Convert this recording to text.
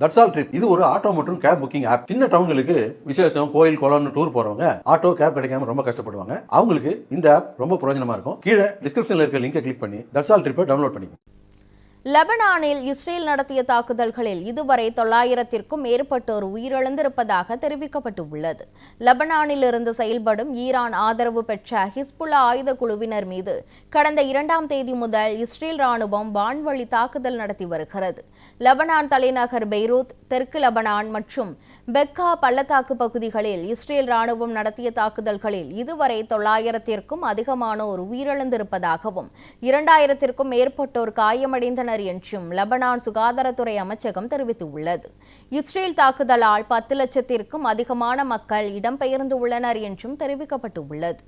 That's all trip இது ஒரு auto மற்றும் கேப் புக்கிங் ஆப். சின்ன டவுன்களுக்கு விசேஷம், கோயில், குளம்னு டூர் போறவங்க ஆட்டோ கேப் கிடைக்காம ரொம்ப கஷ்டப்படுவாங்க. அவங்களுக்கு இந்த ஆப் ரொம்ப பிரயோஜனமா இருக்கும். கீழே டிஸ்கிரிப்ஷன்ல இருக்க லிங்கை கிளிக் பண்ணி தட்ஸ் ஆல் ட்ரிப்பை டவுன்லோட் பண்ணிக்கோங்க. லெபனானில் இஸ்ரேல் நடத்திய தாக்குதல்களில் இதுவரை 900க்கும் மேற்பட்டோர் உயிரிழந்திருப்பதாக தெரிவிக்கப்பட்டுள்ளது. லெபனானில் இருந்து செயல்படும் ஈரான் ஆதரவு பெற்ற ஹிஸ்புல்லா ஆயுத குழுவினர் மீது கடந்த 2ஆம் தேதி முதல் இஸ்ரேல் ராணுவம் வான்வழி தாக்குதல் நடத்தி வருகிறது. லெபனான் தலைநகர் பெய்ரூத், தெற்கு லெபனான் மற்றும் பெக்கா பள்ளத்தாக்கு பகுதிகளில் இஸ்ரேல் ராணுவம் நடத்திய தாக்குதல்களில் இதுவரை 900க்கும் அதிகமானோர் உயிரிழந்திருப்பதாகவும் 2000க்கும் மேற்பட்டோர் காயமடைந்தனர் என்றும் லெபனான் சுகாதாரத்துறை அமைச்சகம் தெரிவித்துள்ளது. இஸ்ரேல் தாக்குதலால் 10 லட்சத்திற்கும் அதிகமான மக்கள் இடம்பெயர்ந்துள்ளனர் என்றும் தெரிவிக்கப்பட்டுள்ளது.